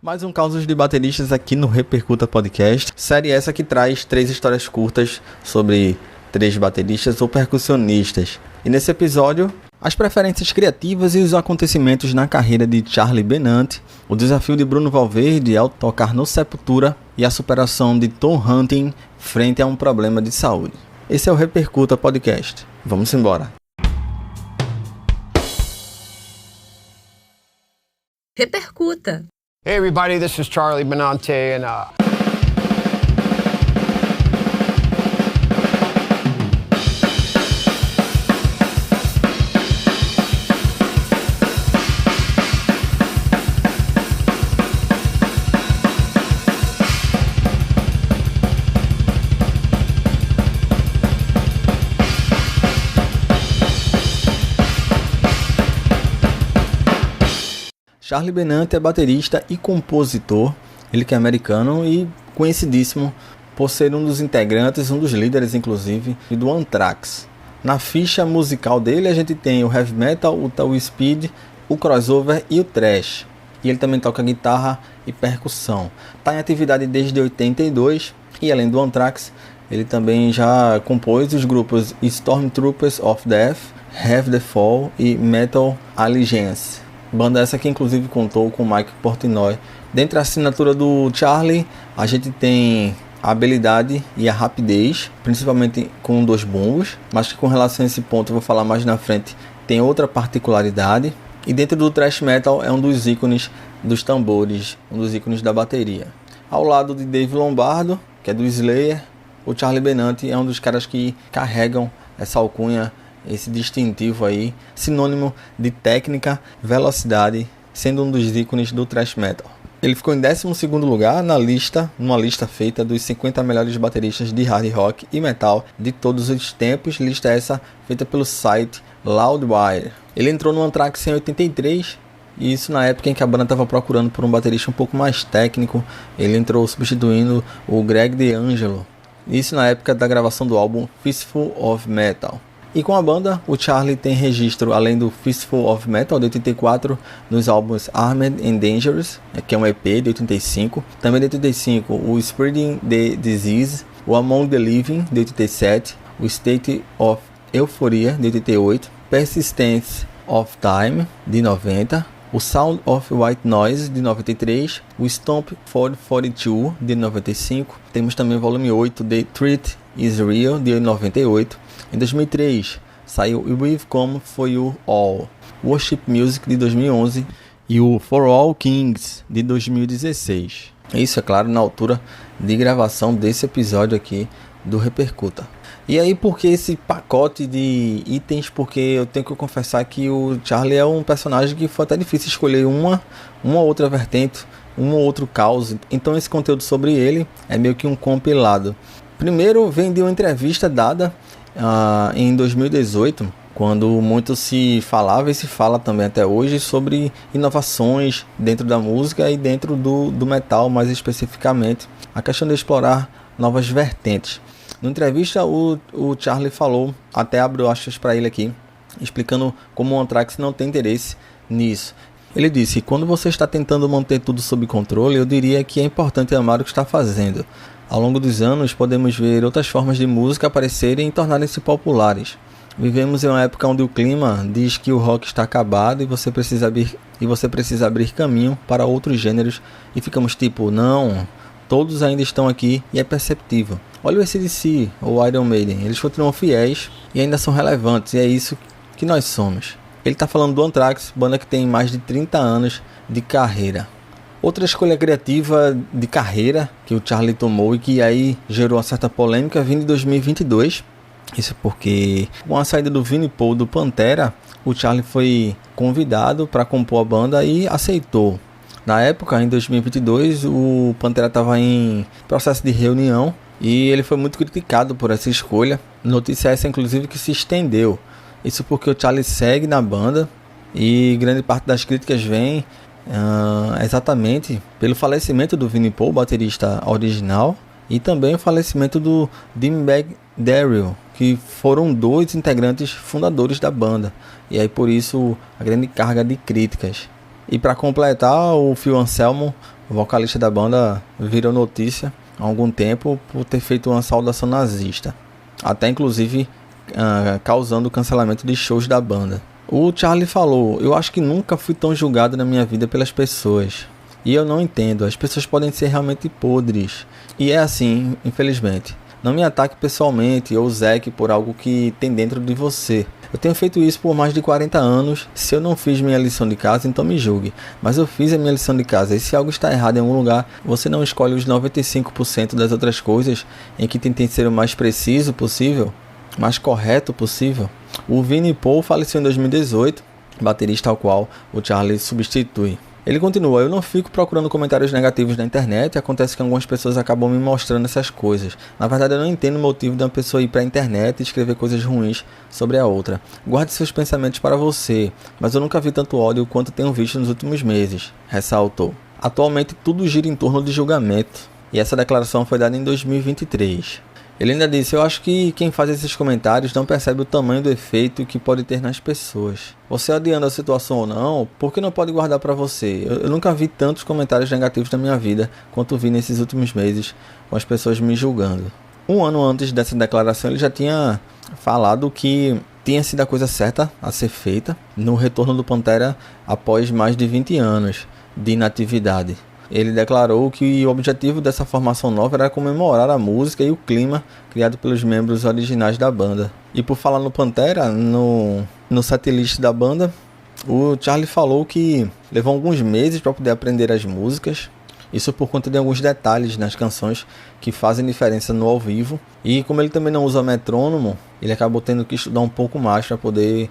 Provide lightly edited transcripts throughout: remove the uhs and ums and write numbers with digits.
Mais um Causos de Bateristas aqui no Repercuta Podcast. Série essa que traz 3 histórias curtas sobre 3 bateristas ou percussionistas. E nesse episódio, as preferências criativas e os acontecimentos na carreira de Charlie Benante, o desafio de Bruno Valverde ao tocar no Sepultura e a superação de Tom Hunting frente a um problema de saúde. Esse é o Repercuta Podcast. Vamos embora. Repercuta. Hey everybody, this is Charlie Benante and Charlie Benante é baterista e compositor, ele que é americano e conhecidíssimo por ser um dos integrantes, um dos líderes inclusive, do Anthrax. Na ficha musical dele a gente tem o heavy metal, o speed, o crossover e o thrash. E ele também toca guitarra e percussão. Está em atividade desde 82 e além do Anthrax, ele também já compôs os grupos Stormtroopers of Death, Have the Fall e Metal Allegiance. Banda essa que inclusive contou com Mike Portnoy. Dentre a assinatura do Charlie, a gente tem a habilidade e a rapidez, principalmente com 2 bombos, mas que com relação a esse ponto eu vou falar mais na frente, tem outra particularidade. E dentro do thrash metal é um dos ícones dos tambores, um dos ícones da bateria. Ao lado de Dave Lombardo, que é do Slayer, o Charlie Benante é um dos caras que carregam essa alcunha, esse distintivo aí, sinônimo de técnica, velocidade, sendo um dos ícones do thrash metal. Ele ficou em 12º lugar numa lista feita dos 50 melhores bateristas de hard rock e metal de todos os tempos, lista essa feita pelo site Loudwire. Ele entrou no Anthrax em 83, e isso na época em que a banda estava procurando por um baterista um pouco mais técnico. Ele entrou substituindo o Greg DeAngelo, isso na época da gravação do álbum Fistful of Metal. E com a banda, o Charlie tem registro, além do Fistful of Metal de 84, nos álbuns Armed and Dangerous, que é um EP de 85, também de 85, o Spreading the Disease, o Among the Living de 87, o State of Euphoria de 88, Persistence of Time de 90, o Sound of White Noise de 93, o Stomp 442 de 95, temos também o volume 8 de Treat is Real de 98. Em 2003 saiu We've Come For You All, Worship Music de 2011 e o For All Kings de 2016. Isso, é claro, na altura de gravação desse episódio aqui do Repercuta. E aí, por que esse pacote de itens? Porque eu tenho que confessar que o Charlie é um personagem que foi até difícil escolher uma outra vertente, um ou outro caos. Então esse conteúdo sobre ele é meio que um compilado. Primeiro vem de uma entrevista dada em 2018, quando muito se falava e se fala também até hoje sobre inovações dentro da música e dentro do metal, mais especificamente, a questão de explorar novas vertentes. Na entrevista o Charlie falou, até abro aspas para ele aqui, explicando como o Anthrax não tem interesse nisso. Ele disse: quando você está tentando manter tudo sob controle, eu diria que é importante amar o que está fazendo. Ao longo dos anos, podemos ver outras formas de música aparecerem e tornarem-se populares. Vivemos em uma época onde o clima diz que o rock está acabado e você precisa abrir caminho para outros gêneros, e ficamos tipo, não, todos ainda estão aqui e é perceptível. Olha o AC/DC ou Iron Maiden, eles continuam fiéis e ainda são relevantes, e é isso que nós somos. Ele está falando do Anthrax, banda que tem mais de 30 anos de carreira. Outra escolha criativa de carreira que o Charlie tomou e que aí gerou uma certa polêmica vindo de 2022. Isso porque com a saída do Vinnie Paul do Pantera, o Charlie foi convidado para compor a banda e aceitou. Na época, em 2022, o Pantera estava em processo de reunião e ele foi muito criticado por essa escolha. Notícia essa inclusive que se estendeu. Isso porque o Charlie segue na banda e grande parte das críticas vem exatamente pelo falecimento do Vinnie Paul, baterista original, e também o falecimento do Dimebag Darrell, que foram 2 integrantes fundadores da banda, e aí por isso a grande carga de críticas. E para completar, o Phil Anselmo, o vocalista da banda virou notícia há algum tempo por ter feito uma saudação nazista, até inclusive causando o cancelamento de shows da banda. O Charlie falou: eu acho que nunca fui tão julgado na minha vida pelas pessoas. E eu não entendo, as pessoas podem ser realmente podres. E é assim, infelizmente. Não me ataque pessoalmente ou zeque por algo que tem dentro de você. Eu tenho feito isso por mais de 40 anos. Se eu não fiz minha lição de casa, então me julgue. Mas eu fiz a minha lição de casa. E se algo está errado em algum lugar, você não escolhe os 95% das outras coisas em que tentei ser o mais preciso possível, mais correto possível. O Vinnie Paul faleceu em 2018, baterista ao qual o Charlie substitui. Ele continua: eu não fico procurando comentários negativos na internet, acontece que algumas pessoas acabam me mostrando essas coisas. Na verdade, eu não entendo o motivo de uma pessoa ir para a internet e escrever coisas ruins sobre a outra. Guarde seus pensamentos para você, mas eu nunca vi tanto ódio quanto tenho visto nos últimos meses, ressaltou. Atualmente tudo gira em torno de julgamento, e essa declaração foi dada em 2023. Ele ainda disse: eu acho que quem faz esses comentários não percebe o tamanho do efeito que pode ter nas pessoas. Você adiando a situação ou não, por que não pode guardar para você? Eu nunca vi tantos comentários negativos na minha vida quanto vi nesses últimos meses, com as pessoas me julgando. Um ano antes dessa declaração, ele já tinha falado que tinha sido a coisa certa a ser feita no retorno do Pantera após mais de 20 anos de inatividade. Ele declarou que o objetivo dessa formação nova era comemorar a música e o clima criado pelos membros originais da banda. E por falar no Pantera, no setlist da banda, o Charlie falou que levou alguns meses para poder aprender as músicas. Isso por conta de alguns detalhes nas canções que fazem diferença no ao vivo. E como ele também não usa metrônomo, ele acabou tendo que estudar um pouco mais para poder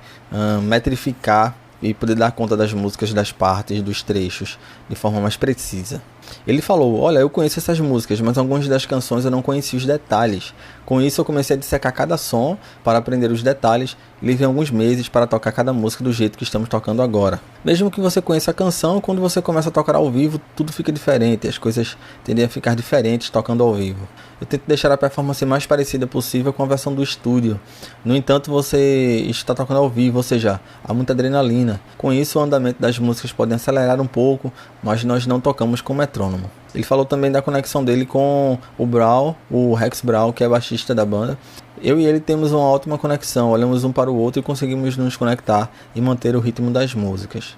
metrificar e poder dar conta das músicas, das partes, dos trechos de forma mais precisa. Ele falou: olha, eu conheço essas músicas, mas algumas das canções eu não conhecia os detalhes. Com isso eu comecei a dissecar cada som para aprender os detalhes e levei alguns meses para tocar cada música do jeito que estamos tocando agora. Mesmo que você conheça a canção, quando você começa a tocar ao vivo, tudo fica diferente, as coisas tendem a ficar diferentes tocando ao vivo. Eu tento deixar a performance mais parecida possível com a versão do estúdio. No entanto, você está tocando ao vivo, ou seja, há muita adrenalina. Com isso, o andamento das músicas pode acelerar um pouco, mas nós não tocamos com metrônomo. Ele falou também da conexão dele com o Brown, o Rex Brown, que é baixista da banda. Eu e ele temos uma ótima conexão, olhamos um para o outro e conseguimos nos conectar e manter o ritmo das músicas.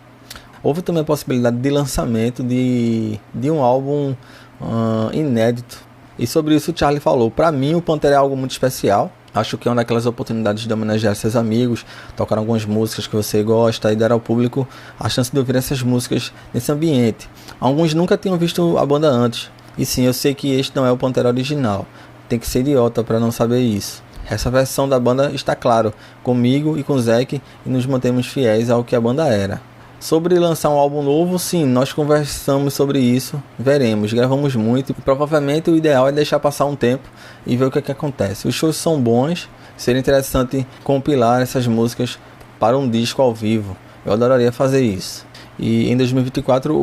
Houve também a possibilidade de lançamento de um álbum inédito. E sobre isso o Charlie falou: para mim o Pantera é algo muito especial. Acho que é uma daquelas oportunidades de homenagear seus amigos, tocar algumas músicas que você gosta e dar ao público a chance de ouvir essas músicas nesse ambiente. Alguns nunca tinham visto a banda antes. E sim, eu sei que este não é o Pantera original. Tem que ser idiota para não saber isso. Essa versão da banda está, claro, comigo e com o Zack, e nos mantemos fiéis ao que a banda era. Sobre lançar um álbum novo, sim, nós conversamos sobre isso, veremos, gravamos muito e provavelmente o ideal é deixar passar um tempo e ver o que acontece. Os shows são bons, seria interessante compilar essas músicas para um disco ao vivo, eu adoraria fazer isso. E em 2024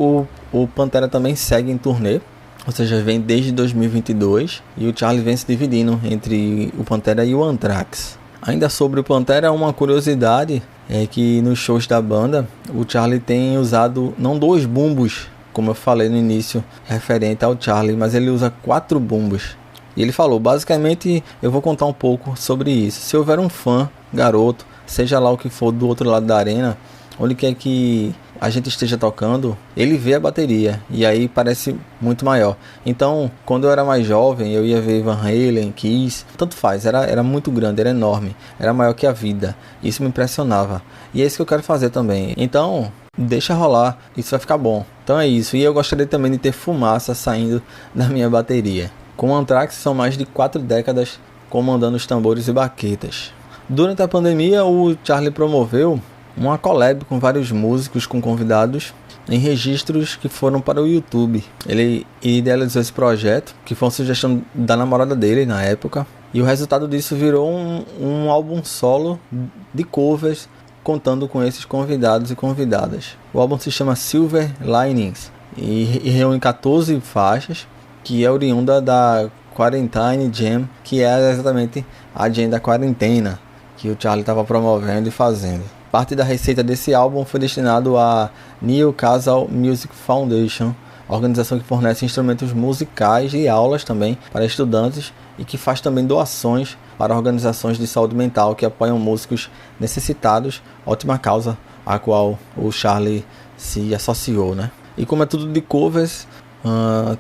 o Pantera também segue em turnê, ou seja, vem desde 2022 e o Charlie vem se dividindo entre o Pantera e o Anthrax. Ainda sobre o Pantera, uma curiosidade é que nos shows da banda o Charlie tem usado não 2 bumbos, como eu falei no início, referente ao Charlie, mas ele usa 4 bumbos. E ele falou: basicamente eu vou contar um pouco sobre isso. Se houver um fã, garoto, seja lá o que for do outro lado da arena, onde quer que a gente esteja tocando, ele vê a bateria e aí parece muito maior. Então, quando eu era mais jovem, eu ia ver Van Halen, Kiss, tanto faz, era muito grande, era enorme, era maior que a vida. Isso me impressionava. E é isso que eu quero fazer também. Então, deixa rolar, isso vai ficar bom. Então é isso. E eu gostaria também de ter fumaça saindo da minha bateria. Com o Anthrax são mais de 4 décadas comandando os tambores e baquetas. Durante a pandemia, o Charlie promoveu uma collab com vários músicos, com convidados, em registros que foram para o YouTube. Ele idealizou esse projeto, que foi uma sugestão da namorada dele na época, e o resultado disso virou um álbum solo de covers, contando com esses convidados e convidadas. O álbum se chama Silver Linings e reúne 14 faixas, que é oriunda da Quarantine Jam, que é exatamente a agenda quarentena que o Charlie estava promovendo e fazendo. Parte da receita desse álbum foi destinado à Newcastle Music Foundation, organização que fornece instrumentos musicais e aulas também para estudantes e que faz também doações para organizações de saúde mental que apoiam músicos necessitados, ótima causa a qual o Charlie se associou, né? E como é tudo de covers,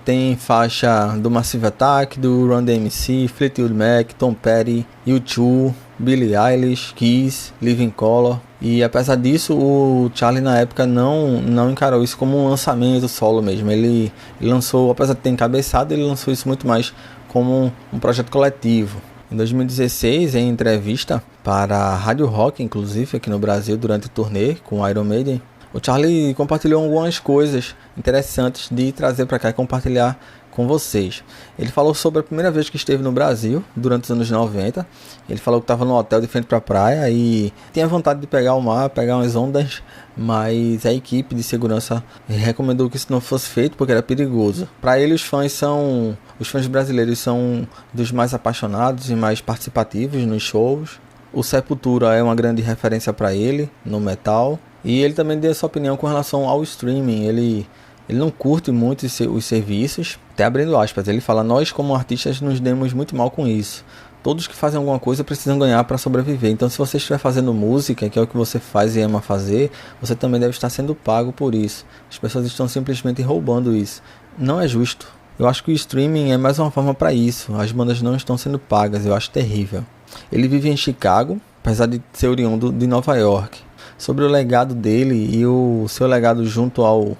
tem faixa do Massive Attack, do Run DMC, Fleetwood Mac, Tom Petty, U2, Billie Eilish, Kiss, Living Colour. E apesar disso, o Charlie na época não encarou isso como um lançamento solo mesmo. Ele lançou, apesar de ter encabeçado, ele lançou isso muito mais como um projeto coletivo. Em 2016, em entrevista para a Rádio Rock, inclusive aqui no Brasil, durante o turnê com o Iron Maiden, o Charlie compartilhou algumas coisas interessantes de trazer para cá e compartilhar com vocês. Ele falou sobre a primeira vez que esteve no Brasil, durante os anos 90. Ele falou que estava no hotel de frente para a praia e tinha vontade de pegar o mar, pegar umas ondas, mas a equipe de segurança recomendou que isso não fosse feito porque era perigoso. Para ele, os fãs brasileiros são dos mais apaixonados e mais participativos nos shows. O Sepultura é uma grande referência para ele no metal. E ele também deu sua opinião com relação ao streaming. Ele não curte muito os serviços, até abrindo aspas, ele fala: nós como artistas nos demos muito mal com isso. Todos que fazem alguma coisa precisam ganhar para sobreviver. Então se você estiver fazendo música, que é o que você faz e ama fazer, você também deve estar sendo pago por isso. As pessoas estão simplesmente roubando isso. Não é justo. Eu acho que o streaming é mais uma forma para isso. As bandas não estão sendo pagas, eu acho terrível. Ele vive em Chicago, apesar de ser oriundo de Nova York. Sobre o legado dele e o seu legado junto ao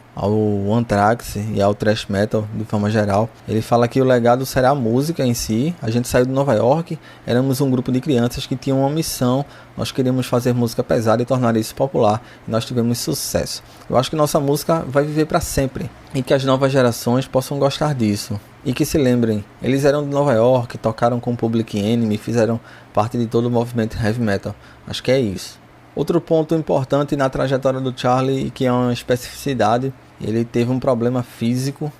Anthrax e ao thrash metal de forma geral, ele fala que o legado será a música em si. A gente saiu de Nova York, éramos um grupo de crianças que tinham uma missão, nós queríamos fazer música pesada e tornar isso popular, e nós tivemos sucesso. Eu acho que nossa música vai viver para sempre e que as novas gerações possam gostar disso. E que se lembrem, eles eram de Nova York, tocaram com Public Enemy, fizeram parte de todo o movimento heavy metal. Acho que é isso. Outro ponto importante na trajetória do Charlie, que é uma especificidade, ele teve um problema físico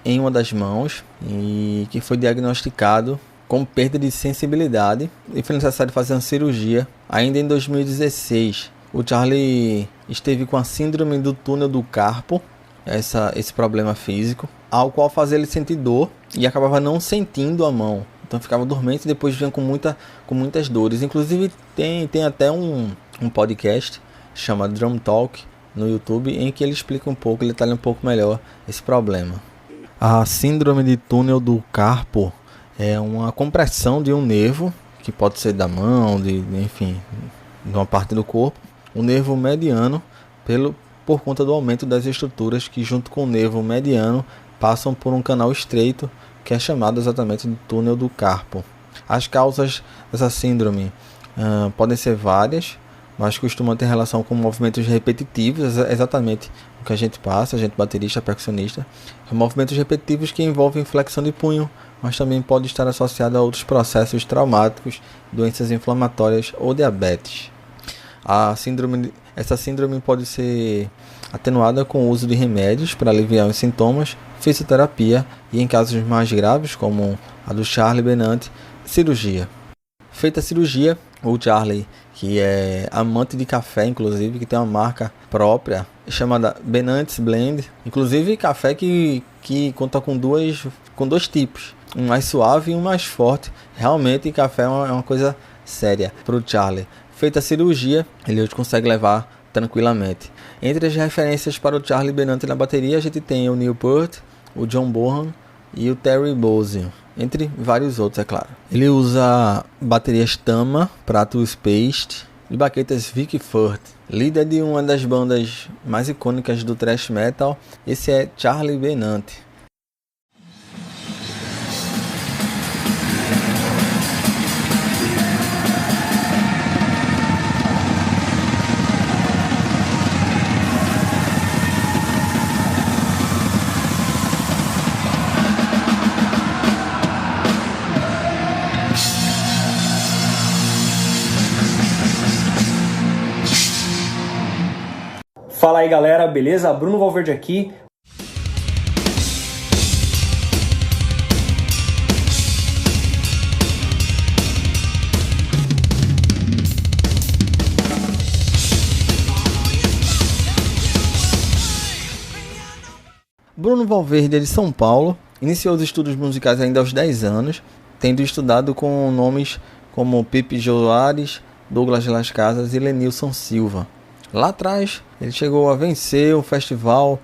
em uma das mãos e que foi diagnosticado com perda de sensibilidade e foi necessário fazer uma cirurgia. Ainda em 2016, o Charlie esteve com a síndrome do túnel do carpo, esse problema físico, ao qual fazia ele sentir dor e acabava não sentindo a mão. Então ficava dormente e depois vinha com muitas dores. Inclusive tem até um podcast chamado Drum Talk no YouTube em que ele explica um pouco, ele detalha um pouco melhor esse problema. A síndrome de túnel do carpo é uma compressão de um nervo, que pode ser da mão, enfim, de uma parte do corpo, o nervo mediano, por conta do aumento das estruturas que junto com o nervo mediano passam por um canal estreito, que é chamado exatamente de túnel do carpo. As causas dessa síndrome podem ser várias, mas costumam ter relação com movimentos repetitivos, exatamente o que a gente passa, a gente baterista, percussionista. Movimentos repetitivos que envolvem flexão de punho, mas também pode estar associado a outros processos traumáticos, doenças inflamatórias ou diabetes. Essa síndrome pode ser atenuada com o uso de remédios para aliviar os sintomas, fisioterapia e, em casos mais graves, como a do Charlie Benante, cirurgia. Feita a cirurgia, o Charlie, que é amante de café, inclusive, que tem uma marca própria chamada Benante's Blend, inclusive café que conta com dois tipos, um mais suave e um mais forte. Realmente café é uma coisa séria para o Charlie. Feita a cirurgia, ele hoje consegue levar tranquilamente. Entre as referências para o Charlie Benante na bateria, a gente tem o Neil Peart, o John Bonham e o Terry Bozzio, entre vários outros, é claro. Ele usa baterias Tama, prato Spaced e baquetas Vic Firth. Líder de uma das bandas mais icônicas do thrash metal, esse é Charlie Benante. Fala aí galera, beleza? Bruno Valverde aqui. Bruno Valverde é de São Paulo, iniciou os estudos musicais ainda aos 10 anos, tendo estudado com nomes como Pepe Joares, Douglas Las Casas e Lenilson Silva. Lá atrás, ele chegou a vencer o festival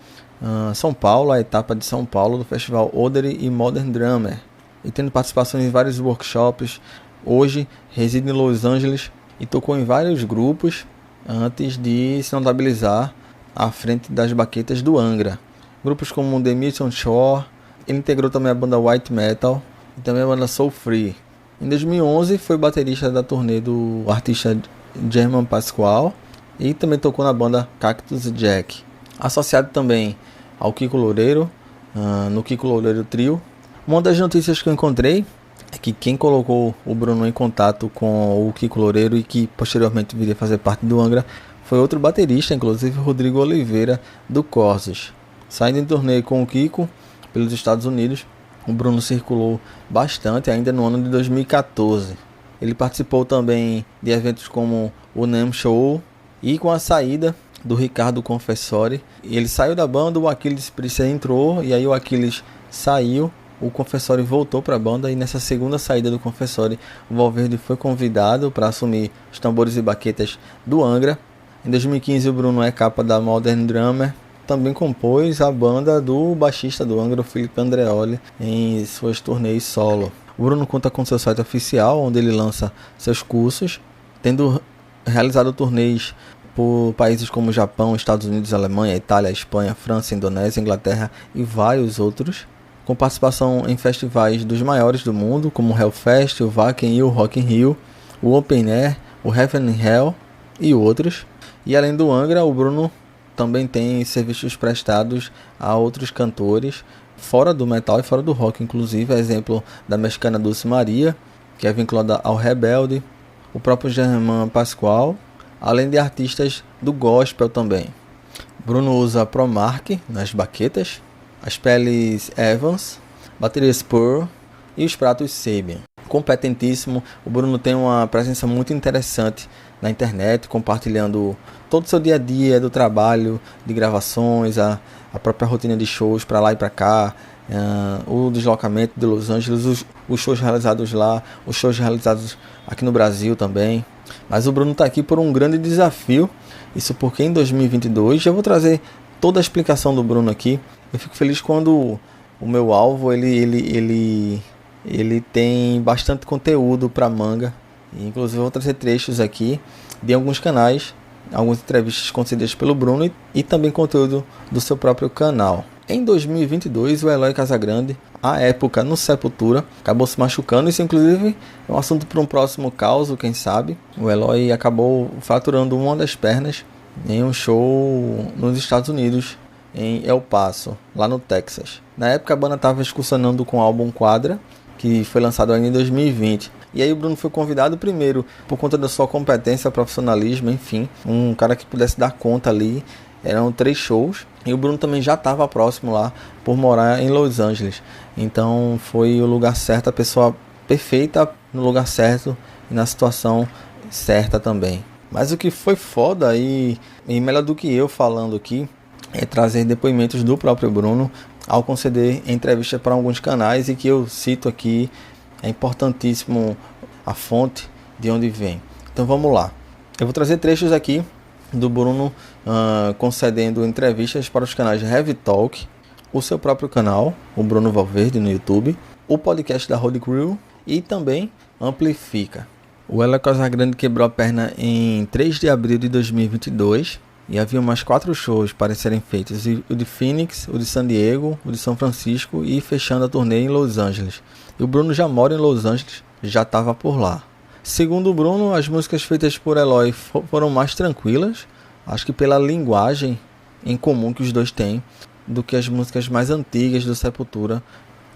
São Paulo, a etapa de São Paulo do festival Oderi e Modern Drummer, e tendo participação em vários workshops. Hoje reside em Los Angeles e tocou em vários grupos antes de se notabilizar à frente das baquetas do Angra. Grupos como The Milton Shore. Ele integrou também a banda White Metal e também a banda Soul Free. Em 2011 foi baterista da turnê do artista German Pasquale e também tocou na banda Cactus Jack. Associado também ao Kiko Loureiro, no Kiko Loureiro Trio. Uma das notícias que eu encontrei é que quem colocou o Bruno em contato com o Kiko Loureiro e que posteriormente viria fazer parte do Angra foi outro baterista, inclusive Rodrigo Oliveira, do Corsos. Saindo em turnê com o Kiko pelos Estados Unidos, o Bruno circulou bastante ainda no ano de 2014. Ele participou também de eventos como o NAMM Show e com a saída do Ricardo Confessori. Ele saiu da banda, o Aquiles Priester entrou e aí o Aquiles saiu. O Confessori voltou para a banda e nessa segunda saída do Confessori, o Valverde foi convidado para assumir os tambores e baquetas do Angra. Em 2015 o Bruno é capa da Modern Drummer. Também compôs a banda do baixista do Angra, o Felipe Andreoli, em suas turnês solo. O Bruno conta com seu site oficial, onde ele lança seus cursos, tendo realizado turnês por países como Japão, Estados Unidos, Alemanha, Itália, Espanha, França, Indonésia, Inglaterra e vários outros, com participação em festivais dos maiores do mundo, como o Hellfest, o Wacken e o Rock in Rio, o Open Air, o Heaven and Hell e outros. E além do Angra, o Bruno também tem serviços prestados a outros cantores, fora do metal e fora do rock, inclusive, exemplo da mexicana Dulce Maria, que é vinculada ao Rebelde, o próprio German Pasquale, além de artistas do gospel também. Bruno usa ProMark nas baquetas, as peles Evans, baterias Pearl e os pratos Sabian. Competentíssimo, o Bruno tem uma presença muito interessante na internet, compartilhando todo o seu dia a dia do trabalho, de gravações, a própria rotina de shows para lá e para cá, o deslocamento de Los Angeles, os shows realizados lá, os shows realizados aqui no Brasil também. Mas o Bruno está aqui por um grande desafio, isso porque em 2022, eu vou trazer toda a explicação do Bruno aqui. Eu fico feliz quando o meu alvo ele tem bastante conteúdo para manga. Inclusive eu vou trazer trechos aqui de alguns canais, algumas entrevistas concedidas pelo Bruno e também conteúdo do seu próprio canal. Em 2022, o Eloy Casagrande, à época no Sepultura, acabou se machucando. Isso inclusive é um assunto para um próximo caso, quem sabe. O Eloy acabou fraturando uma das pernas em um show nos Estados Unidos, em El Paso, lá no Texas. Na época a banda estava excursionando com o álbum Quadra, que foi lançado ainda em 2020. E aí o Bruno foi convidado primeiro por conta da sua competência, profissionalismo, enfim, um cara que pudesse dar conta ali. Eram 3 shows e o Bruno também já estava próximo lá por morar em Los Angeles. Então foi o lugar certo, a pessoa perfeita no lugar certo e na situação certa também. Mas o que foi foda e melhor do que eu falando aqui é trazer depoimentos do próprio Bruno ao conceder entrevista para alguns canais e que eu cito aqui. É importantíssimo a fonte de onde vem. Então vamos lá. Eu vou trazer trechos aqui do Bruno concedendo entrevistas para os canais Heavy Talk, o seu próprio canal, o Bruno Valverde no YouTube, o podcast da Road Crew e também Amplifica. O Eloy Casagrande quebrou a perna em 3 de abril de 2022 e havia mais 4 shows para serem feitos, o de Phoenix, o de San Diego, o de São Francisco e fechando a turnê em Los Angeles. E o Bruno já mora em Los Angeles, já estava por lá. Segundo o Bruno, as músicas feitas por Eloy foram mais tranquilas, acho que pela linguagem em comum que os dois têm, do que as músicas mais antigas do Sepultura,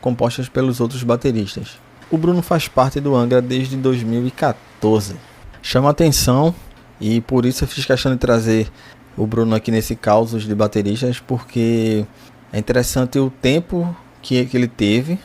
compostas pelos outros bateristas. O Bruno faz parte do Angra desde 2014. Chama atenção e por isso eu fiz questão de trazer o Bruno aqui nesse caos de bateristas, porque é interessante o tempo que ele teve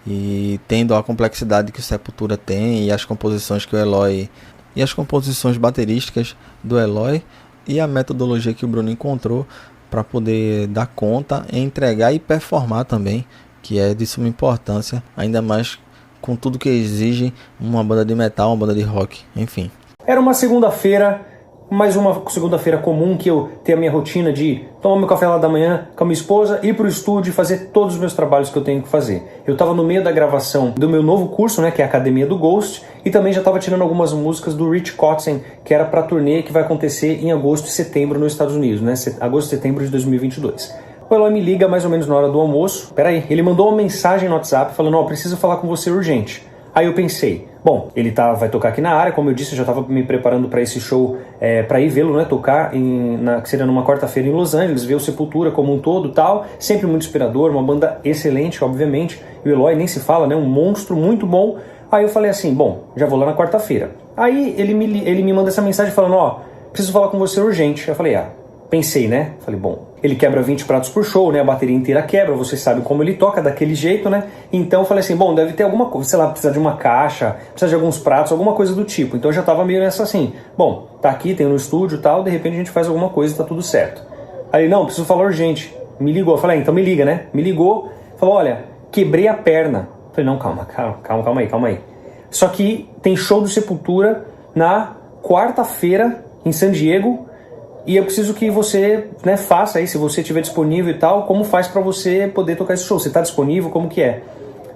e tendo a complexidade que o Sepultura tem e as composições que o Eloy e as composições baterísticas do Eloy e a metodologia que o Bruno encontrou para poder dar conta, entregar e performar também, que é de suma importância, ainda mais com tudo que exige uma banda de metal, uma banda de rock, enfim. Era uma segunda-feira, mais uma segunda-feira comum que eu tenho a minha rotina de tomar meu café lá da manhã com a minha esposa, ir pro estúdio e fazer todos os meus trabalhos que eu tenho que fazer. Eu tava no meio da gravação do meu novo curso, né, que é a Academia do Ghost, e também já tava tirando algumas músicas do Rich Kotzen, que era pra turnê que vai acontecer em agosto e setembro nos Estados Unidos, né, agosto e setembro de 2022. O Eloy me liga mais ou menos na hora do almoço. Peraí, ele mandou uma mensagem no WhatsApp falando: ó, preciso falar com você urgente. Aí eu pensei, bom, ele vai tocar aqui na área, como eu disse, eu já estava me preparando para esse show, para ir vê-lo, né, tocar, que seria numa quarta-feira em Los Angeles, ver o Sepultura como um todo e tal, sempre muito inspirador, uma banda excelente, obviamente, e o Eloy nem se fala, né, um monstro muito bom. Aí eu falei assim, bom, já vou lá na quarta-feira. Aí ele me manda essa mensagem falando: ó, preciso falar com você urgente. Eu falei, pensei, né? Falei, bom, ele quebra 20 pratos por show, né? A bateria inteira quebra, você sabe como ele toca daquele jeito, né? Então eu falei assim, bom, deve ter alguma coisa, sei lá, precisa de uma caixa, precisa de alguns pratos, alguma coisa do tipo. Então eu já tava meio nessa assim, bom, tá aqui, tem no estúdio e tal, de repente a gente faz alguma coisa e tá tudo certo. Aí, não, preciso falar urgente. Me ligou, eu falei, então me liga, né? Me ligou, falou, olha, quebrei a perna. Eu falei, não, calma aí. Só que tem show do Sepultura na quarta-feira em San Diego, e eu preciso que você, né, faça aí, se você estiver disponível e tal, como faz pra você poder tocar esse show? Você tá disponível? Como que é?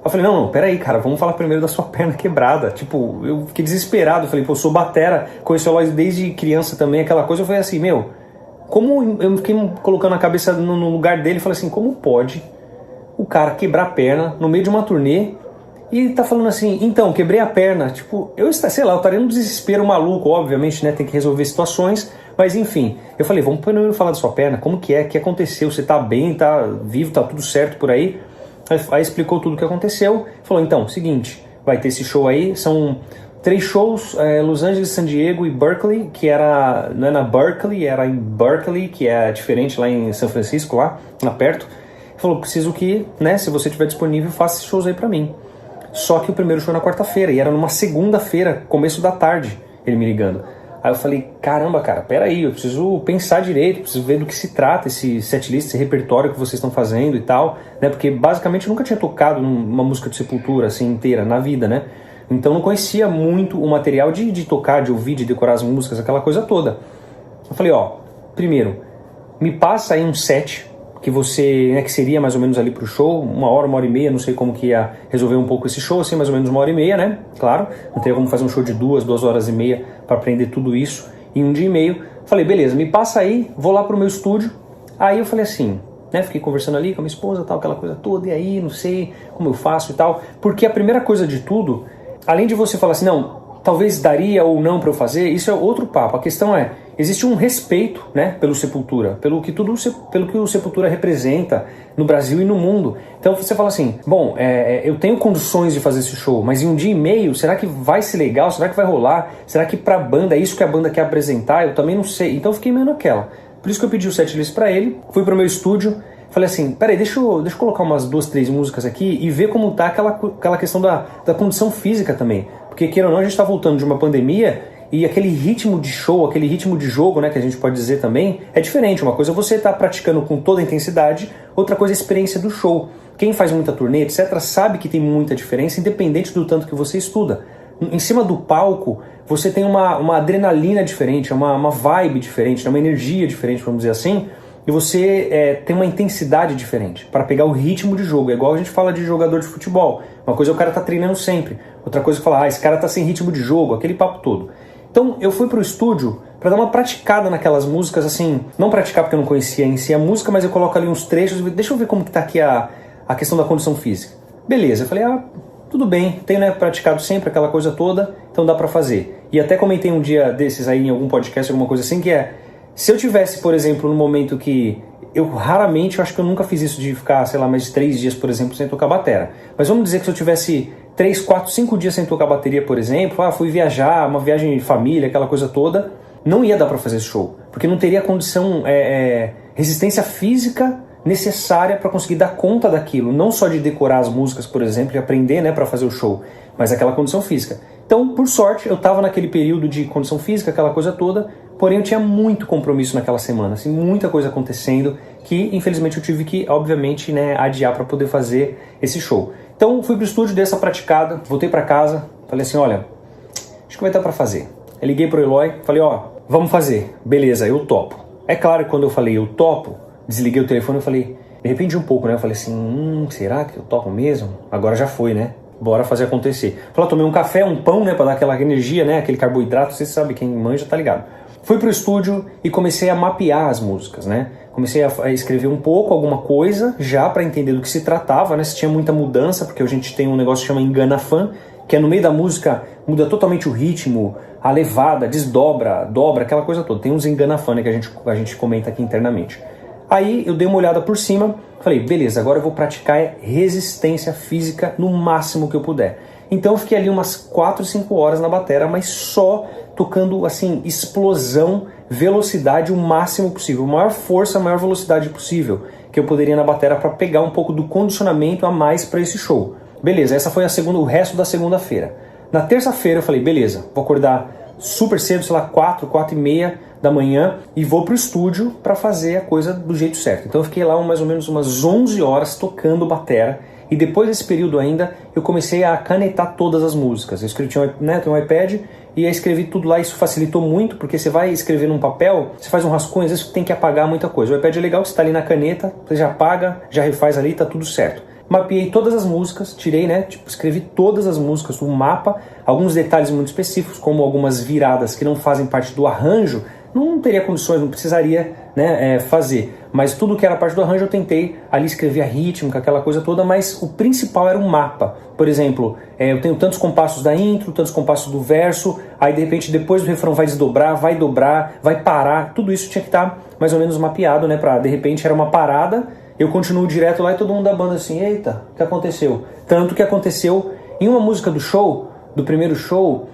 Eu falei, não, peraí, cara, vamos falar primeiro da sua perna quebrada. Tipo, eu fiquei desesperado, eu falei, pô, eu sou batera, conheço o Eloy desde criança também, aquela coisa. Eu falei assim, como eu fiquei colocando a cabeça no lugar dele, falei assim, como pode o cara quebrar a perna no meio de uma turnê e tá falando assim, então, quebrei a perna. Tipo, eu estaria num desespero maluco, obviamente, né, tem que resolver situações. Mas enfim, eu falei, vamos primeiro falar da sua perna, como que é, o que aconteceu, você tá bem, tá vivo, tá tudo certo por aí? Aí explicou tudo o que aconteceu, falou, então, seguinte, vai ter esse show aí, são 3 shows, Los Angeles, San Diego e Berkeley, que era, não é na Berkeley, era em Berkeley, que é diferente lá em São Francisco, lá perto. Ele falou, preciso que, né, se você estiver disponível, faça esses shows aí pra mim. Só que o primeiro show na quarta-feira, e era numa segunda-feira, começo da tarde, ele me ligando. Aí eu falei, caramba, cara, peraí, eu preciso pensar direito, preciso ver do que se trata esse setlist, esse repertório que vocês estão fazendo e tal, né? Porque basicamente eu nunca tinha tocado numa música de Sepultura assim inteira na vida, né? Então não conhecia muito o material de tocar, de ouvir, de decorar as músicas, aquela coisa toda. Eu falei, primeiro, me passa aí um set que você, né, que seria mais ou menos ali pro show, 1 hora e meia, não sei como que ia resolver um pouco esse show, assim, mais ou menos 1 hora e meia, né? Claro, não teria como fazer um show de 2 horas e meia para aprender tudo isso em 1 dia e meio. Falei, beleza, me passa aí, vou lá pro meu estúdio. Aí eu falei assim, né, fiquei conversando ali com a minha esposa, tal, aquela coisa toda, e aí, não sei como eu faço e tal, porque a primeira coisa de tudo, além de você falar assim, não, talvez daria ou não para eu fazer, isso é outro papo. A questão é, existe um respeito, né, pelo Sepultura, pelo que o Sepultura representa no Brasil e no mundo. Então você fala assim, bom, eu tenho condições de fazer esse show, mas em 1 dia e meio, será que vai ser legal? Será que vai rolar? Será que pra banda é isso que a banda quer apresentar? Eu também não sei. Então eu fiquei meio naquela. Por isso que eu pedi o setlist pra ele, fui pro meu estúdio, falei assim, peraí, deixa eu colocar umas 2, 3 músicas aqui e ver como tá aquela questão da condição física também. Porque, queira ou não, a gente tá voltando de uma pandemia e aquele ritmo de show, aquele ritmo de jogo, né, que a gente pode dizer também, é diferente. Uma coisa é você tá praticando com toda a intensidade, outra coisa é a experiência do show. Quem faz muita turnê, etc., sabe que tem muita diferença, independente do tanto que você estuda. Em cima do palco, você tem uma adrenalina diferente, uma vibe diferente, uma energia diferente, vamos dizer assim, e você tem uma intensidade diferente para pegar o ritmo de jogo. É igual a gente fala de jogador de futebol. Uma coisa é o cara tá treinando sempre, outra coisa é falar, esse cara tá sem ritmo de jogo, aquele papo todo. Então eu fui pro estúdio para dar uma praticada naquelas músicas, assim, não praticar porque eu não conhecia em si a música, mas eu coloco ali uns trechos, deixa eu ver como que tá aqui a questão da condição física. Beleza, eu falei, tudo bem, tenho, né, praticado sempre aquela coisa toda, então dá pra fazer. E até comentei um dia desses aí em algum podcast, alguma coisa assim, que se eu tivesse, por exemplo, no momento que eu raramente, eu acho que eu nunca fiz isso de ficar, sei lá, mais de 3 dias, por exemplo, sem tocar batera. Mas vamos dizer que se eu tivesse 3, 4, 5 dias sem tocar bateria, por exemplo, fui viajar, uma viagem de família, aquela coisa toda, não ia dar pra fazer esse show. Porque não teria condição, resistência física necessária para conseguir dar conta daquilo. Não só de decorar as músicas, por exemplo, e aprender, né, para fazer o show, mas aquela condição física. Então, por sorte, eu estava naquele período de condição física, aquela coisa toda, porém eu tinha muito compromisso naquela semana, assim, muita coisa acontecendo, que infelizmente eu tive que, obviamente, né, adiar para poder fazer esse show. Então, fui pro estúdio, dei essa praticada, voltei para casa, falei assim, olha, acho que vai dar para fazer. Eu liguei pro Eloy, falei, ó, vamos fazer, beleza, eu topo. É claro que quando eu falei eu topo, desliguei o telefone e falei, me arrependi um pouco, né? Eu falei assim, será que eu topo mesmo? Agora já foi, né? Bora fazer acontecer. Falei, tomei um café, um pão, né? Pra dar aquela energia, né? Aquele carboidrato, você sabe, quem manja tá ligado. Fui pro estúdio e comecei a mapear as músicas, né? Comecei a escrever um pouco, alguma coisa, já para entender do que se tratava, né? Se tinha muita mudança, porque a gente tem um negócio que chama engana fã, que é no meio da música, muda totalmente o ritmo, a levada, desdobra, dobra, aquela coisa toda. Tem uns engana fã, né, que a gente comenta aqui internamente. Aí eu dei uma olhada por cima, falei, beleza, agora eu vou praticar resistência física no máximo que eu puder. Então eu fiquei ali umas 4, 5 horas na batera, mas só tocando assim, explosão, velocidade o máximo possível, maior força, maior velocidade possível que eu poderia na batera para pegar um pouco do condicionamento a mais para esse show. Beleza, essa foi o resto da segunda-feira. Na terça-feira eu falei, beleza, vou acordar super cedo, sei lá, 4 e meia da manhã e vou pro estúdio para fazer a coisa do jeito certo. Então eu fiquei lá mais ou menos umas 11 horas tocando batera e depois desse período ainda eu comecei a canetar todas as músicas. Eu escrevi, né, tenho um iPad e aí escrevi tudo lá, isso facilitou muito porque você vai escrever num papel, você faz um rascunho, às vezes tem que apagar muita coisa. O iPad é legal que você tá ali na caneta, você já apaga, já refaz ali, tá tudo certo. Mapeei todas as músicas, tirei, né, escrevi todas as músicas, um mapa, alguns detalhes muito específicos, como algumas viradas que não fazem parte do arranjo, não teria condições, não precisaria, né, fazer. Mas tudo que era parte do arranjo eu tentei ali escrever a rítmica, aquela coisa toda, mas o principal era um mapa. Por exemplo, eu tenho tantos compassos da intro, tantos compassos do verso, aí de repente depois do refrão vai desdobrar, vai dobrar, vai parar, tudo isso tinha que estar mais ou menos mapeado, né, pra de repente era uma parada, eu continuo direto lá e todo mundo da banda assim, eita, o que aconteceu? Tanto que aconteceu em uma música do show, do primeiro show,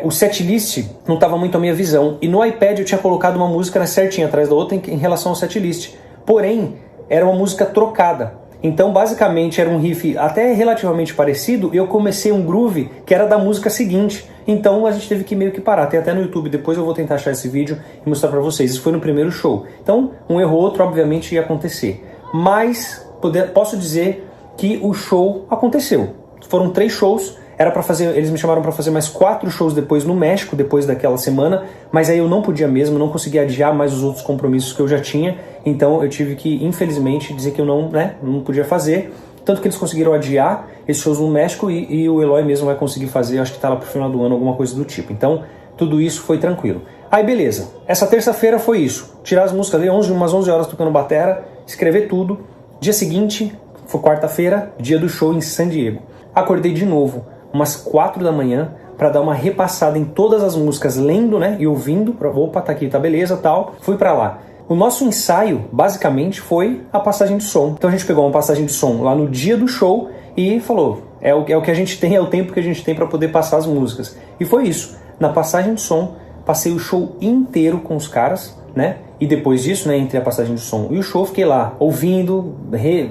o setlist não estava muito à minha visão. E no iPad eu tinha colocado uma música certinha atrás da outra em relação ao setlist. Porém, era uma música trocada. Então, basicamente, era um riff até relativamente parecido e eu comecei um groove que era da música seguinte. Então, a gente teve que meio que parar. Tem até no YouTube, depois eu vou tentar achar esse vídeo e mostrar pra vocês. Isso foi no primeiro show. Então, um erro ou outro, obviamente, ia acontecer. Mas, posso dizer que o show aconteceu. Foram 3 shows. Era para fazer, eles me chamaram para fazer mais 4 shows depois no México, depois daquela semana, mas aí eu não podia mesmo, não conseguia adiar mais os outros compromissos que eu já tinha, então eu tive que, infelizmente, dizer que eu não podia fazer, tanto que eles conseguiram adiar esses shows no México e o Eloy mesmo vai conseguir fazer, acho que tá lá pro final do ano, alguma coisa do tipo. Então, tudo isso foi tranquilo. Aí beleza, essa terça-feira foi isso, tirar as músicas ali, umas 11 horas tocando batera, escrever tudo. Dia seguinte, foi quarta-feira, dia do show em San Diego. Acordei de novo, umas 4 da manhã, para dar uma repassada em todas as músicas, lendo, né, e ouvindo, opa, tá aqui, tá beleza, tal, fui para lá. O nosso ensaio, basicamente, foi a passagem de som. Então a gente pegou uma passagem de som lá no dia do show e falou, é o que a gente tem, é o tempo que a gente tem para poder passar as músicas. E foi isso, na passagem de som, passei o show inteiro com os caras, né, e depois disso, né, entre a passagem de som e o show, fiquei lá, ouvindo,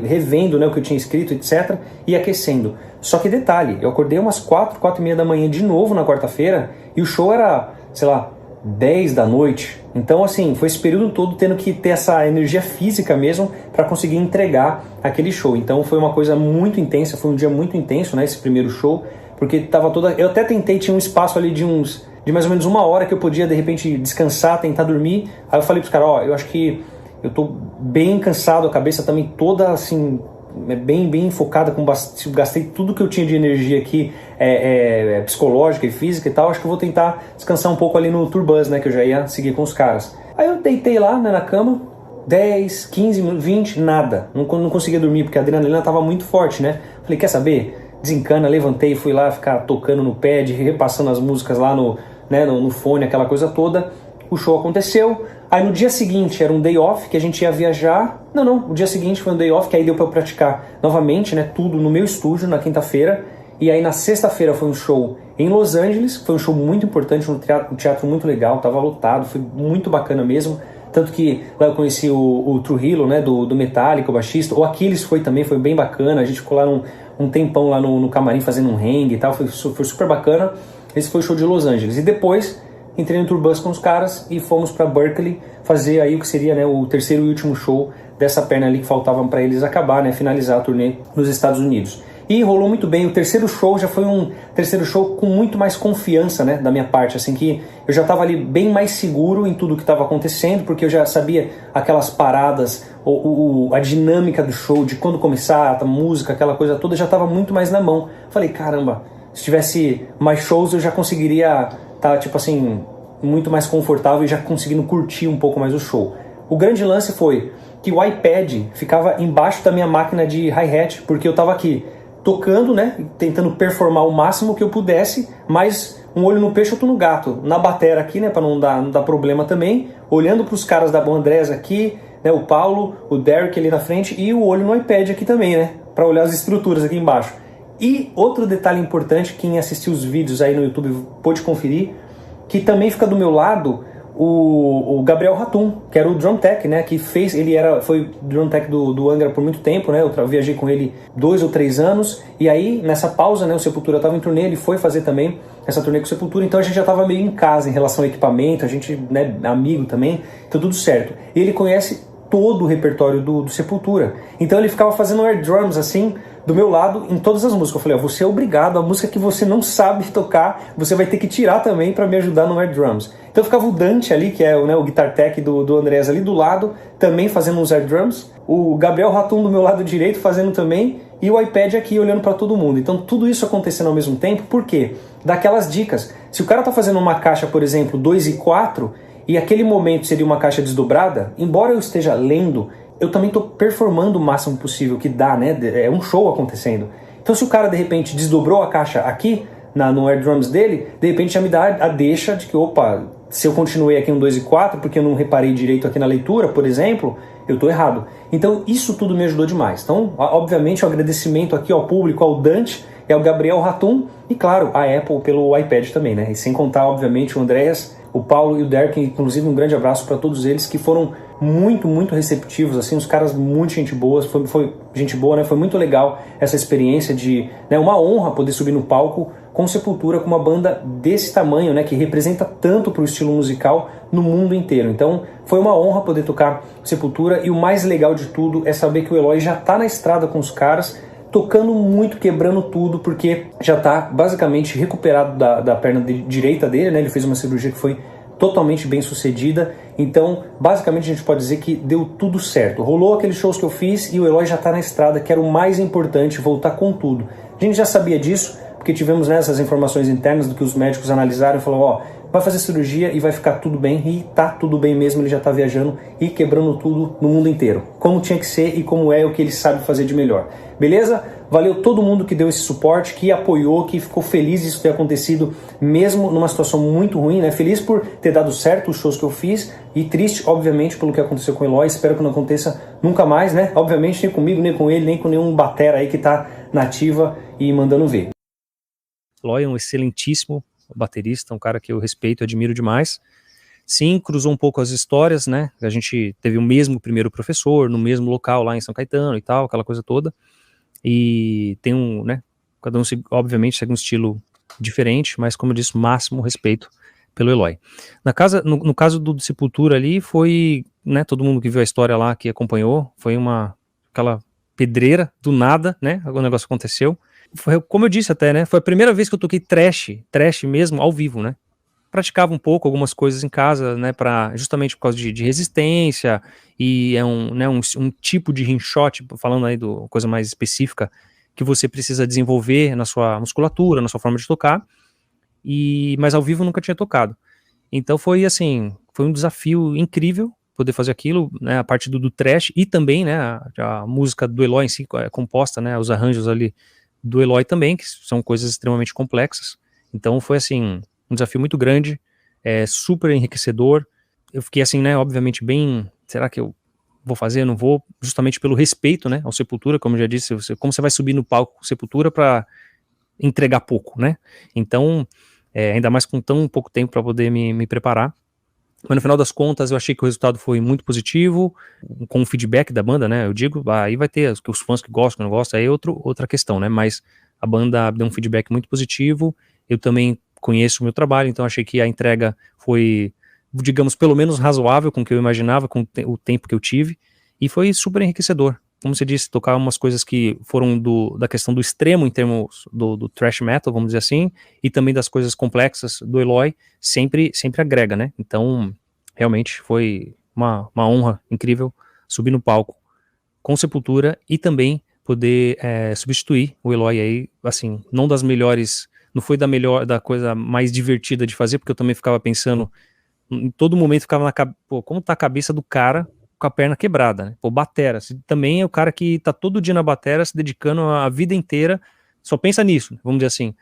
revendo, né, o que eu tinha escrito, etc, e aquecendo. Só que detalhe, eu acordei umas 4 e meia da manhã de novo na quarta-feira e o show era, sei lá, 10 da noite. Então, assim, foi esse período todo tendo que ter essa energia física mesmo para conseguir entregar aquele show. Então foi uma coisa muito intensa, foi um dia muito intenso, né, esse primeiro show, porque tava toda... Eu até tentei, tinha um espaço ali de mais ou menos 1 hora que eu podia, de repente, descansar, tentar dormir. Aí eu falei pros caras, eu acho que eu tô bem cansado, a cabeça também toda, assim, bem focada, gastei tudo que eu tinha de energia aqui, psicológica e física e tal, acho que eu vou tentar descansar um pouco ali no Tour Bus, né, que eu já ia seguir com os caras. Aí eu deitei lá, né, na cama, 10, 15, 20, nada, não conseguia dormir, porque a adrenalina tava muito forte, né. Falei, quer saber? Desencana, levantei e fui lá ficar tocando no pad, repassando as músicas lá no fone, aquela coisa toda. O show aconteceu. Aí no dia seguinte era um day off, que a gente ia viajar. Não, o dia seguinte foi um day off, que aí deu pra eu praticar novamente, né, tudo no meu estúdio na quinta-feira. E aí na sexta-feira foi um show em Los Angeles, foi um show muito importante, um teatro muito legal, tava lotado, foi muito bacana mesmo. Tanto que lá eu conheci o Trujillo, né, do Metallica, o baixista. O Aquiles foi também, foi bem bacana. A gente ficou lá um tempão lá no camarim fazendo um hang e tal, foi super bacana. Esse foi o show de Los Angeles. E depois entrei no tour bus com os caras e fomos para Berkeley fazer aí o que seria, né, o terceiro e último show dessa perna ali que faltava para eles acabar, né, finalizar a turnê nos Estados Unidos. E rolou muito bem. O terceiro show já foi um terceiro show com muito mais confiança, né, da minha parte, assim, que eu já estava ali bem mais seguro em tudo que estava acontecendo, porque eu já sabia aquelas paradas, a dinâmica do show, de quando começar, a música, aquela coisa toda, já estava muito mais na mão. Falei, caramba, se tivesse mais shows eu já conseguiria estar, tipo assim, muito mais confortável e já conseguindo curtir um pouco mais o show. O grande lance foi que o iPad ficava embaixo da minha máquina de hi-hat, porque eu estava aqui tocando, né, tentando performar o máximo que eu pudesse, mas um olho no peixe, outro no gato, na batera aqui, né, para não dar problema também, olhando para os caras da Andrés aqui, né, o Paulo, o Derek ali na frente e o olho no iPad aqui também, né, para olhar as estruturas aqui embaixo. E outro detalhe importante, quem assistiu os vídeos aí no YouTube pôde conferir, que também fica do meu lado o Gabriel Ratum, que era o drum tech, né, que foi drum tech do Angra por muito tempo, né, eu viajei com ele 2 ou 3 anos, e aí nessa pausa, né, o Sepultura estava em turnê, ele foi fazer também essa turnê com o Sepultura, então a gente já estava meio em casa em relação ao equipamento, a gente, né, amigo também, então tudo certo. E ele conhece todo o repertório do Sepultura, então ele ficava fazendo air drums assim, do meu lado, em todas as músicas. Eu falei, você é obrigado, a música que você não sabe tocar, você vai ter que tirar também para me ajudar no air drums. Então ficava o Dante ali, que é, né, o guitar tech do Andrés ali do lado, também fazendo uns air drums, o Gabriel Ratum do meu lado direito fazendo também, e o iPad aqui olhando para todo mundo. Então tudo isso acontecendo ao mesmo tempo, por quê? Dá aquelas dicas. Se o cara tá fazendo uma caixa, por exemplo, 2 e 4, e aquele momento seria uma caixa desdobrada, embora eu esteja lendo, eu também estou performando o máximo possível que dá, né? É um show acontecendo. Então se o cara de repente desdobrou a caixa aqui, no air drums dele, de repente já me dá a deixa de que, opa, se eu continuei aqui um 2 e 4, porque eu não reparei direito aqui na leitura, por exemplo, eu estou errado. Então isso tudo me ajudou demais. Então, obviamente, o agradecimento aqui ao público, ao Dante, ao Gabriel Ratum e, claro, a Apple pelo iPad também, né? E sem contar, obviamente, o Andreas, o Paulo e o Derek, inclusive um grande abraço para todos eles que foram muito, muito receptivos, assim, os caras muito gente boa, foi gente boa, né? Foi muito legal essa experiência de, né, uma honra poder subir no palco com Sepultura, com uma banda desse tamanho, né, que representa tanto para o estilo musical no mundo inteiro. Então, foi uma honra poder tocar Sepultura e o mais legal de tudo é saber que o Eloy já tá na estrada com os caras, tocando muito, quebrando tudo, porque já está basicamente recuperado da perna direita dele, né? Ele fez uma cirurgia que foi totalmente bem sucedida, então basicamente a gente pode dizer que deu tudo certo. Rolou aqueles shows que eu fiz e o Eloy já está na estrada, que era o mais importante, voltar com tudo. A gente já sabia disso, porque tivemos essas informações internas do que os médicos analisaram e falaram, ó, vai fazer cirurgia e vai ficar tudo bem, e tá tudo bem mesmo, ele já tá viajando e quebrando tudo no mundo inteiro, como tinha que ser e como é o que ele sabe fazer de melhor. Beleza? Valeu todo mundo que deu esse suporte, que apoiou, que ficou feliz disso ter acontecido, mesmo numa situação muito ruim, né? Feliz por ter dado certo os shows que eu fiz e triste, obviamente, pelo que aconteceu com o Eloy. Espero que não aconteça nunca mais, né? Obviamente, nem comigo, nem com ele, nem com nenhum batera aí que tá nativa e mandando ver. Eloy é um excelentíssimo baterista, um cara que eu respeito e admiro demais. Sim, cruzou um pouco as histórias, né? A gente teve o mesmo primeiro professor, no mesmo local lá em São Caetano e tal, aquela coisa toda. E tem né? Cada um, obviamente, segue um estilo diferente, mas, como eu disse, máximo respeito pelo Eloy. No caso do Sepultura ali, foi, né? Todo mundo que viu a história lá, que acompanhou, foi aquela pedreira do nada, né? O negócio aconteceu. Foi, como eu disse até, né? Foi a primeira vez que eu toquei thrash mesmo, ao vivo, né? Praticava um pouco algumas coisas em casa, né, justamente por causa de resistência, e é um tipo de rinshot, falando aí do coisa mais específica, que você precisa desenvolver na sua musculatura, na sua forma de tocar, mas ao vivo eu nunca tinha tocado. Então foi assim, foi um desafio incrível poder fazer aquilo, né, a parte do thrash, e também, né, a música do Eloy em si é composta, né, os arranjos ali do Eloy também, que são coisas extremamente complexas. Então foi assim, um desafio muito grande, super enriquecedor. Eu fiquei assim, né, obviamente bem, será que eu vou fazer, não vou, justamente pelo respeito, né, ao Sepultura, como eu já disse, como você vai subir no palco Sepultura para entregar pouco, né, então, ainda mais com tão pouco tempo para poder me preparar, mas no final das contas eu achei que o resultado foi muito positivo, com o feedback da banda, né, eu digo, aí vai ter os fãs que gostam, que não gostam, aí é outra questão, né, mas a banda deu um feedback muito positivo, eu também conheço o meu trabalho, então achei que a entrega foi, digamos, pelo menos razoável com o que eu imaginava, com o tempo que eu tive, e foi super enriquecedor. Como você disse, tocar umas coisas que foram da questão do extremo em termos do thrash metal, vamos dizer assim, e também das coisas complexas do Eloy, sempre agrega, né? Então, realmente foi uma honra incrível subir no palco com Sepultura e também poder substituir o Eloy aí, assim, não das melhores, não foi da coisa mais divertida de fazer, porque eu também ficava pensando, em todo momento ficava pô, como tá a cabeça do cara com a perna quebrada, né? Pô, batera, também é o cara que tá todo dia na batera, se dedicando a vida inteira, só pensa nisso, vamos dizer assim,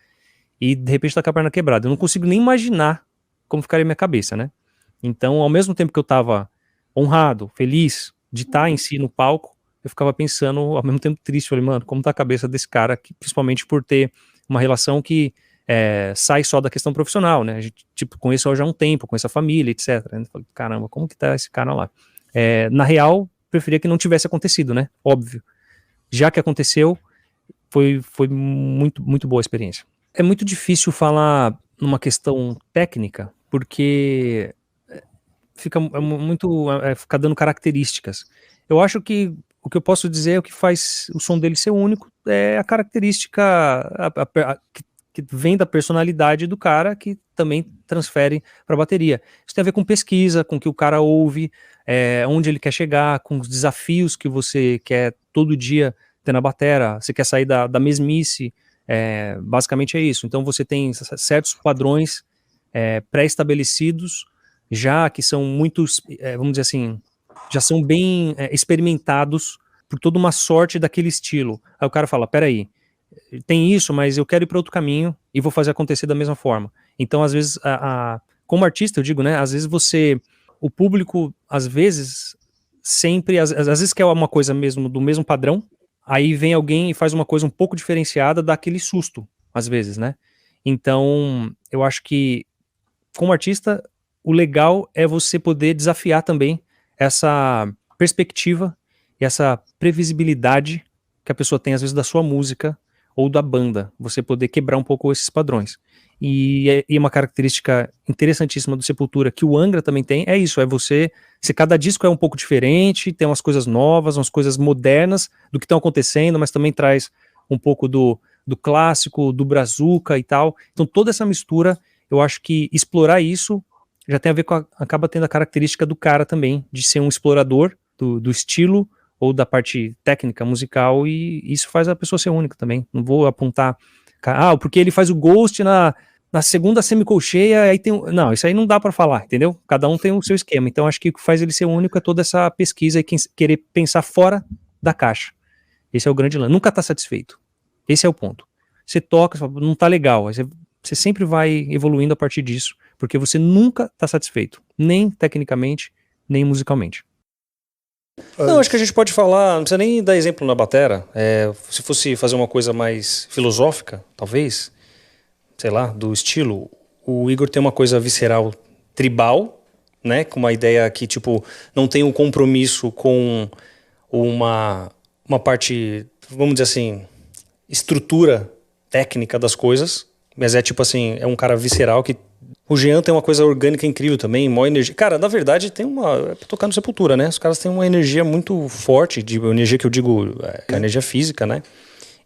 e de repente tá com a perna quebrada. Eu não consigo nem imaginar como ficaria minha cabeça, né? Então, ao mesmo tempo que eu tava honrado, feliz de estar em si no palco, eu ficava pensando, ao mesmo tempo triste, falei, mano, como tá a cabeça desse cara, principalmente por ter uma relação que sai só da questão profissional, né? A gente, tipo, conheço hoje há um tempo, conheço a família, etc. Eu falei, caramba, como que tá esse cara lá? Na real, preferia que não tivesse acontecido, né? Óbvio. Já que aconteceu, foi muito, muito boa a experiência. É muito difícil falar numa questão técnica, porque fica fica dando características. Eu acho que o que eu posso dizer é o que faz o som dele ser único é a característica que vem da personalidade do cara, que também transfere para a bateria. Isso tem a ver com pesquisa, com o que o cara ouve, onde ele quer chegar, com os desafios que você quer todo dia ter na batera, você quer sair da mesmice, basicamente é isso. Então você tem certos padrões pré-estabelecidos, já que são muitos, vamos dizer assim, já são bem experimentados por toda uma sorte daquele estilo. Aí o cara fala, peraí, tem isso, mas eu quero ir para outro caminho e vou fazer acontecer da mesma forma. Então, às vezes, como artista, eu digo, né, às vezes o público, às vezes, sempre, às vezes quer uma coisa mesmo, do mesmo padrão, aí vem alguém e faz uma coisa um pouco diferenciada, dá aquele susto, às vezes, né? Então, eu acho que, como artista, o legal é você poder desafiar também essa perspectiva e essa previsibilidade que a pessoa tem, às vezes, da sua música ou da banda, você poder quebrar um pouco esses padrões. E uma característica interessantíssima do Sepultura, que o Angra também tem, é isso, se cada disco é um pouco diferente, tem umas coisas novas, umas coisas modernas do que estão acontecendo, mas também traz um pouco do clássico, do brazuca e tal. Então toda essa mistura, eu acho que explorar isso já tem a ver acaba tendo a característica do cara também, de ser um explorador do estilo ou da parte técnica, musical, e isso faz a pessoa ser única também. Não vou apontar, porque ele faz o Ghost na segunda semicolcheia, aí tem... Não, isso aí não dá pra falar, entendeu? Cada um tem o seu esquema, então acho que o que faz ele ser único é toda essa pesquisa e querer pensar fora da caixa. Esse é o grande lance, nunca tá satisfeito. Esse é o ponto. Você toca, você fala, não tá legal, aí você sempre vai evoluindo a partir disso, porque você nunca tá satisfeito, nem tecnicamente, nem musicalmente. Não, acho que a gente pode falar, não precisa nem dar exemplo na batera, se fosse fazer uma coisa mais filosófica, talvez, sei lá, do estilo, o Igor tem uma coisa visceral tribal, né, com uma ideia que, tipo, não tem um compromisso com uma parte, vamos dizer assim, estrutura técnica das coisas, mas tipo assim, é um cara visceral que... O Jean tem uma coisa orgânica incrível também, uma energia... Cara, na verdade, tem uma... tocar no Sepultura, né? Os caras têm uma energia muito forte, de energia que eu digo, a energia física, né?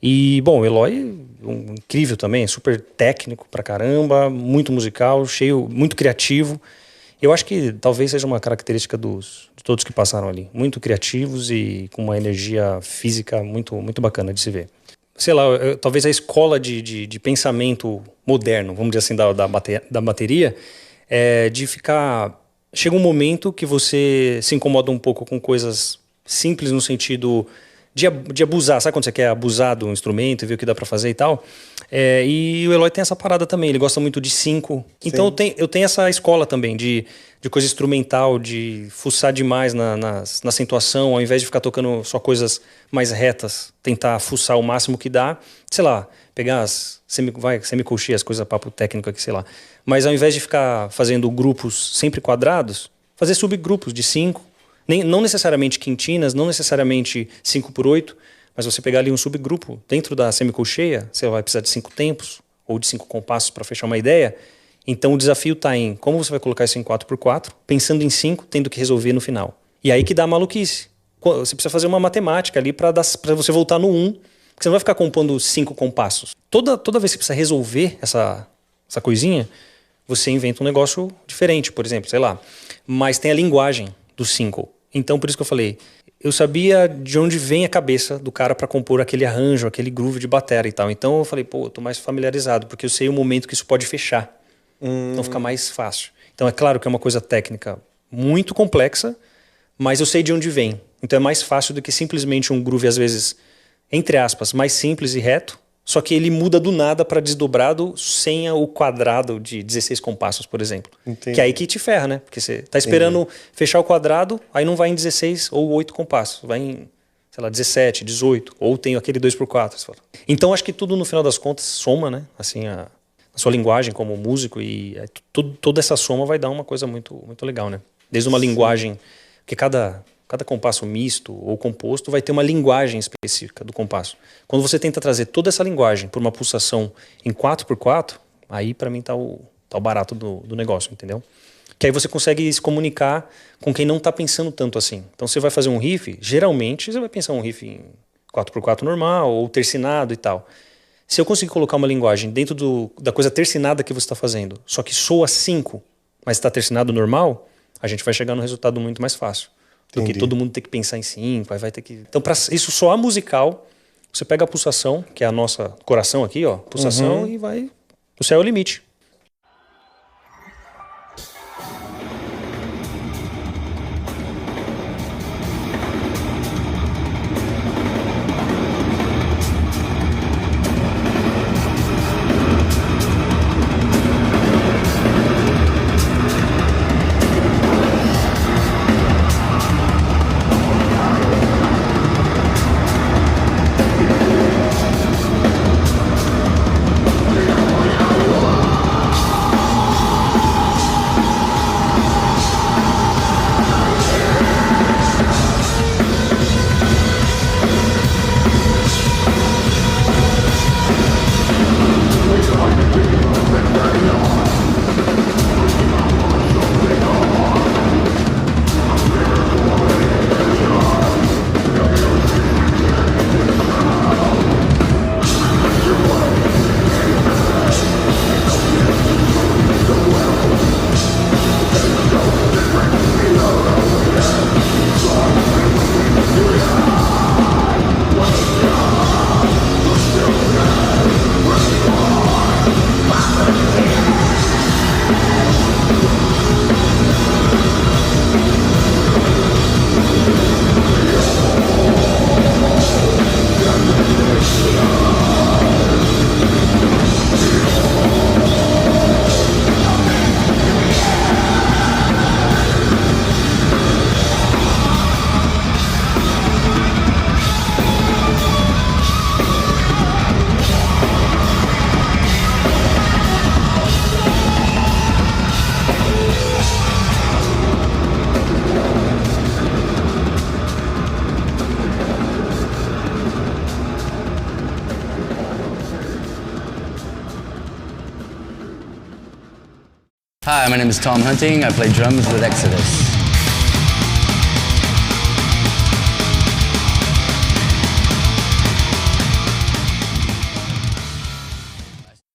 E, bom, o Eloy, incrível também, super técnico pra caramba, muito musical, cheio, muito criativo. Eu acho que talvez seja uma característica de todos que passaram ali. Muito criativos e com uma energia física muito, muito bacana de se ver. Sei lá, talvez a escola de pensamento moderno, vamos dizer assim, da bateria, de ficar... Chega um momento que você se incomoda um pouco com coisas simples no sentido de abusar. Sabe quando você quer abusar do instrumento e ver o que dá pra fazer e tal? E o Eloy tem essa parada também, ele gosta muito de 5. Então eu tenho essa escola também de coisa instrumental, de fuçar demais na acentuação, ao invés de ficar tocando só coisas mais retas, tentar fuçar o máximo que dá, sei lá, pegar as semicolcheias, coisa papo técnico aqui, sei lá. Mas ao invés de ficar fazendo grupos sempre quadrados, fazer subgrupos de 5, não necessariamente quintinas, não necessariamente 5x8, mas você pegar ali um subgrupo dentro da semicolcheia, você vai precisar de 5 tempos, ou de 5 compassos para fechar uma ideia. Então o desafio está em como você vai colocar isso em 4x4, pensando em 5, tendo que resolver no final. E aí que dá a maluquice. Você precisa fazer uma matemática ali para você voltar no 1, porque você não vai ficar compondo 5 compassos. Toda vez que você precisa resolver essa coisinha, você inventa um negócio diferente, por exemplo, sei lá. Mas tem a linguagem do 5. Então por isso que eu falei, eu sabia de onde vem a cabeça do cara para compor aquele arranjo, aquele groove de batera e tal. Então eu falei, eu tô mais familiarizado, porque eu sei o momento que isso pode fechar. Então fica mais fácil. Então é claro que é uma coisa técnica muito complexa, mas eu sei de onde vem. Então é mais fácil do que simplesmente um groove, às vezes, entre aspas, mais simples e reto, só que ele muda do nada para desdobrado sem o quadrado de 16 compassos, por exemplo. Entendi. Que é aí que te ferra, né? Porque você tá esperando fechar o quadrado, aí não vai em 16 ou 8 compassos, vai em, sei lá, 17, 18, ou tem aquele 2x4. Então acho que tudo no final das contas soma, né? Assim, a sua linguagem como músico e toda essa soma vai dar uma coisa muito, muito legal, né? Desde uma linguagem, porque cada compasso misto ou composto vai ter uma linguagem específica do compasso. Quando você tenta trazer toda essa linguagem por uma pulsação em 4x4, aí para mim tá o barato do negócio, entendeu? Que aí você consegue se comunicar com quem não tá pensando tanto assim. Então você vai fazer um riff, geralmente você vai pensar um riff em 4x4 normal ou tercinado e tal. Se eu conseguir colocar uma linguagem dentro da coisa tercinada que você está fazendo, só que soa 5, mas está tercinado normal, a gente vai chegar num resultado muito mais fácil. Do que todo mundo ter que pensar em 5, vai ter que... Então, para isso soar musical, você pega a pulsação, que é a nossa coração aqui, ó, pulsação, e vai... O céu é o limite. Hi, my name is Tom Hunting. I play drums with Exodus.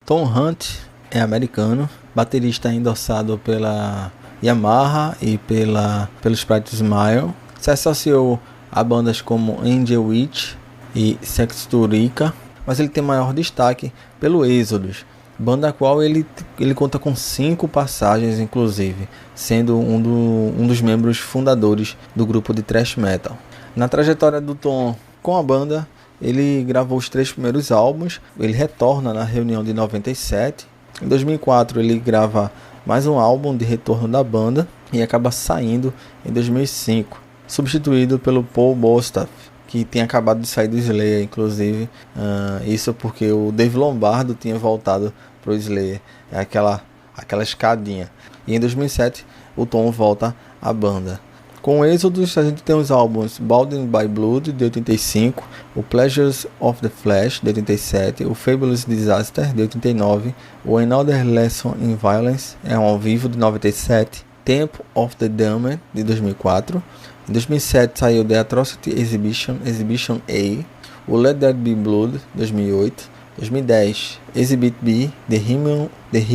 Tom Hunt é americano, baterista endossado pela Yamaha e pelo Sprite Smile. Se associou a bandas como Angel Witch e Sexturica, mas ele tem maior destaque pelo Exodus, banda a qual ele conta com 5 passagens, inclusive, sendo um dos membros fundadores do grupo de thrash metal. Na trajetória do Tom com a banda, ele gravou os 3 primeiros álbuns, ele retorna na reunião de 97. Em 2004 ele grava mais um álbum de retorno da banda e acaba saindo em 2005, substituído pelo Paul Bostaph, que tinha acabado de sair do Slayer, inclusive. Isso porque o Dave Lombardo tinha voltado pro Slayer, é aquela escadinha. E em 2007 o Tom volta à banda. Com Exodus, a gente tem os álbuns Bound by Blood, de 85, o Pleasures of the Flesh, de 87, o Fabulous Disaster, de 89, o Another Lesson in Violence, é um ao vivo, de 97, Temple of the Damned, de 2004, em 2007 saiu The Atrocity Exhibition, Exhibition A, o Let There Be Blood, 2008, 2010, Exhibit B, The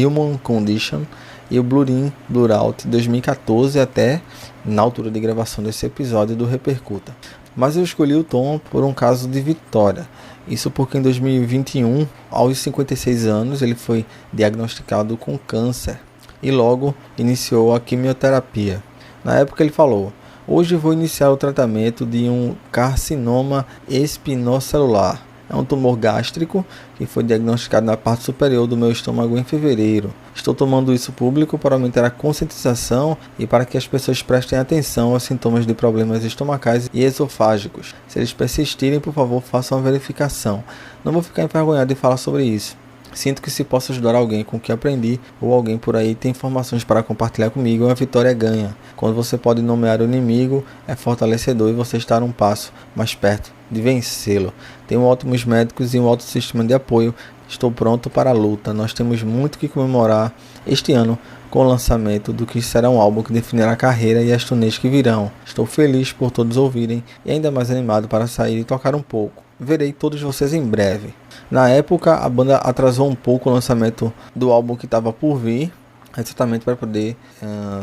Human Condition, e o Blood In, Blood Out, 2014 até na altura de gravação desse episódio do Repercuta. Mas eu escolhi o Tom por um caso de vitória. Isso porque em 2021, aos 56 anos, ele foi diagnosticado com câncer e logo iniciou a quimioterapia. Na época ele falou: hoje vou iniciar o tratamento de um carcinoma espinocelular. É um tumor gástrico que foi diagnosticado na parte superior do meu estômago em fevereiro. Estou tomando isso público para aumentar a conscientização e para que as pessoas prestem atenção aos sintomas de problemas estomacais e esofágicos. Se eles persistirem, por favor, façam a verificação. Não vou ficar envergonhado de falar sobre isso. Sinto que se posso ajudar alguém com o que aprendi, ou alguém por aí tem informações para compartilhar comigo, a vitória ganha. Quando você pode nomear o inimigo, é fortalecedor e você está um passo mais perto de vencê-lo. Tenho ótimos médicos e um alto sistema de apoio. Estou pronto para a luta. Nós temos muito que comemorar este ano com o lançamento do que será um álbum que definirá a carreira e as turnês que virão. Estou feliz por todos ouvirem e ainda mais animado para sair e tocar um pouco. Verei todos vocês em breve. Na época, a banda atrasou um pouco o lançamento do álbum que estava por vir, exatamente para poder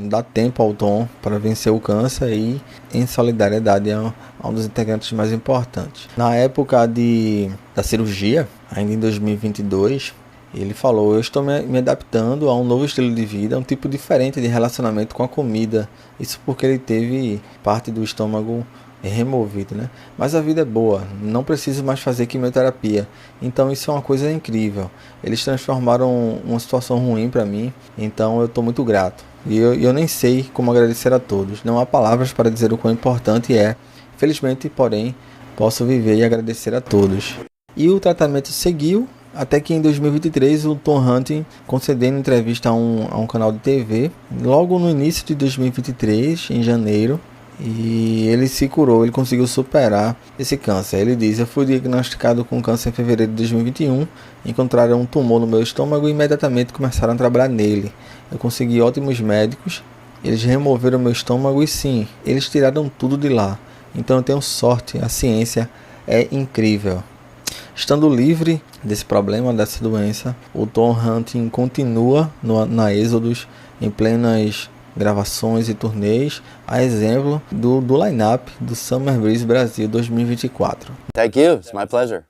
dar tempo ao Tom para vencer o câncer e em solidariedade a um dos integrantes mais importantes. Na época da cirurgia, ainda em 2022, ele falou: eu estou me adaptando a um novo estilo de vida, um tipo diferente de relacionamento com a comida. Isso porque ele teve parte do estômago removido, né? Mas a vida é boa, não preciso mais fazer quimioterapia, então isso é uma coisa incrível. Eles transformaram uma situação ruim para mim, então eu estou muito grato e eu nem sei como agradecer a todos. Não há palavras para dizer o quão importante é. Felizmente, porém, posso viver e agradecer a todos. E o tratamento seguiu até que em 2023 o Tom Hunting, concedendo entrevista a um canal de TV, logo no início de 2023, em janeiro, e ele se curou, ele conseguiu superar esse câncer. Ele diz: eu fui diagnosticado com câncer em fevereiro de 2021, encontraram um tumor no meu estômago e imediatamente começaram a trabalhar nele. Eu consegui ótimos médicos, eles removeram meu estômago e sim, eles tiraram tudo de lá. Então eu tenho sorte, a ciência é incrível. Estando livre desse problema, dessa doença, o Tom Hunting continua na Exodus em plenas gravações e turnês, a exemplo do line-up do Summer Breeze Brasil 2024. Thank you. It's my pleasure.